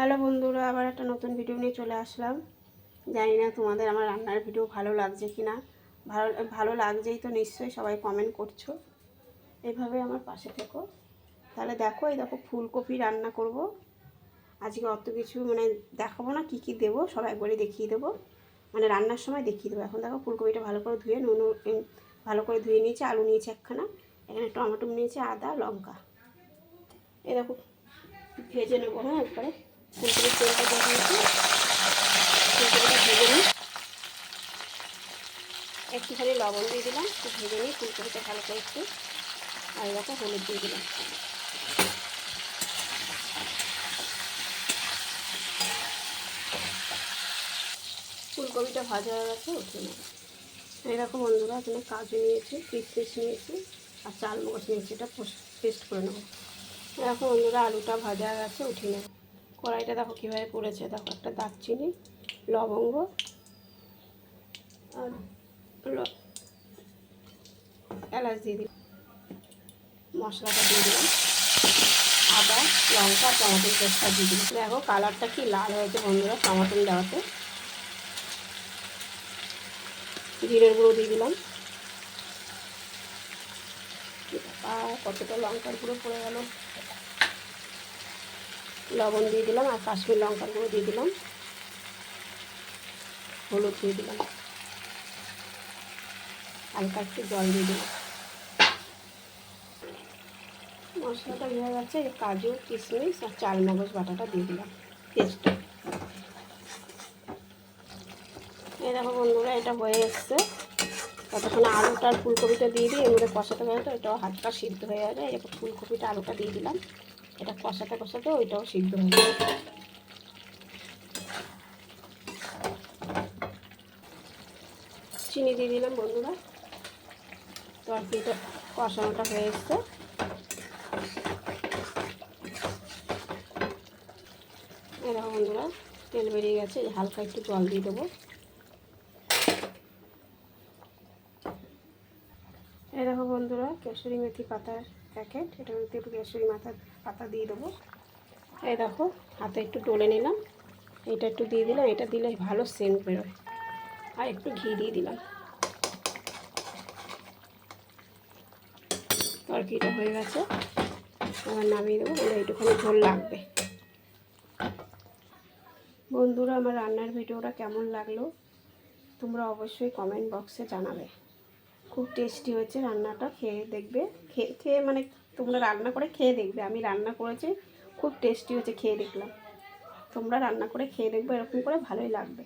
Hello বন্ধুরা, আবার একটা নতুন ভিডিও নিয়ে চলে আসলাম। জানি না তোমাদের আমার রান্নার ভিডিও ভালো লাগছে কি না। ভালো লাগছেই তো নিশ্চয়ই, সবাই কমেন্ট করছো। এইভাবে আমার পাশে থেকো। তাহলে দেখো, এই দেখো ফুলকপি রান্না করব আজকে। অত কিছু মানে দেখাবো না, কি কি দেবো সব একবারই দেখিয়ে দেবো, মানে রান্নার সময় দেখিয়ে দেবো। এখন দেখো ফুলকপিটা ভালো করে ধুয়ে ভালো করে ধুয়ে নিয়েছি। আলু নিয়েছি একখানা, এখানে টমেটো নিয়েছি, আদা লঙ্কা। এই দেখো ভেজে নেবো। হ্যাঁ, একবারে ফুলকপির তেলটা দিয়ে দিয়েছি। ফুলকপিটা ভেজে নিই, একটুখানি লবণ দিয়ে দিলাম, একটু ভেজে নিই ফুলকপিটা ভালো করে একটু। আর এরকম হলুদ দিয়ে দিলাম। ফুলকপিটা ভাজা হয়ে গেছে, উঠে নেব। এরকম বন্ধুরা, এখানে কাজু নিয়েছি, কিশমিশ নিয়েছি আর চালমগজ নিয়েছি, এটা পেস্ট করে নেবো। এরকম বন্ধুরা, আলুটা ভাজা হয়ে গেছে, উঠে নেব। কড়াইটা দেখো কীভাবে পড়েছে, দেখো একটা দারচিনি, লবঙ্গ আর এলাচ দিয়ে দিলাম। মশলাটা দিয়ে দিলাম, আদা লঙ্কা টমেটোর পেস্টটা দিয়ে দিলাম। দেখো কালারটা কি লাল হয়েছে বন্ধুরা টমেটো দেওয়াতে। জিরের গুঁড়ো দিয়ে দিলাম, আর কতটা লঙ্কার গুঁড়ো পড়ে গেল। লবণ দিয়ে দিলাম আর কাশ্মীর লঙ্কার গুঁড়ো দিয়ে দিলাম, হলুদ দিয়ে দিলাম, হালকা একটু জল দিয়ে দিলাম। মশলাটা হয়ে গেছে, কাজু কিশমিশ আর চালমগজ বাটাটা দিয়ে দিলাম পেস্টটা। এই দেখো বন্ধুরা, এটা হয়ে এসছে। ততক্ষণে আলুটা আর ফুলকপিটা দিয়ে দিই, এর মধ্যে কষাতে কষাতে এটাও হালকা সিদ্ধ হয়ে যাবে। এরপর ফুলকপিটা আলুটা দিয়ে দিলাম, এটা কষাতে কষাতে ওইটাও সিদ্ধ হয়ে যাবে। চিনি দিয়ে দিলাম বন্ধুরা। তরকারিটা কষানোটা হয়ে এসছে। এরকম বন্ধুরা তেল বেরিয়ে গেছে, হালকা একটু জল দিয়ে দেবো। এই দেখো বন্ধুরা, কেশরি মেথি পাতার প্যাকেট, এটার মধ্যে একটু কেশরি পাতা দিয়ে দেবো। এই দেখো হাতে একটু ডলে নিলাম, এটা একটু দিয়ে দিলাম, এটা দিলে ভালো সেন্ট বেরোয়। আর একটু ঘি দিয়ে দিলাম। তরকারিটা হয়ে গেছে, আবার নামিয়ে দেবো, বলে এইটুখানি ঝোল লাগবে। বন্ধুরা, আমার রান্নার ভিডিওটা কেমন লাগলো তোমরা অবশ্যই কমেন্ট বক্সে জানাবে। খুব টেস্টি হয়েছে রান্নাটা, খেয়ে দেখবে। খেয়ে মানে তোমরা রান্না করে খেয়ে দেখবে। আমি রান্না করেছি, খুব টেস্টি হয়েছে, খেয়ে দেখলাম। তোমরা রান্না করে খেয়ে দেখবে, এরকম করে ভালোই লাগবে।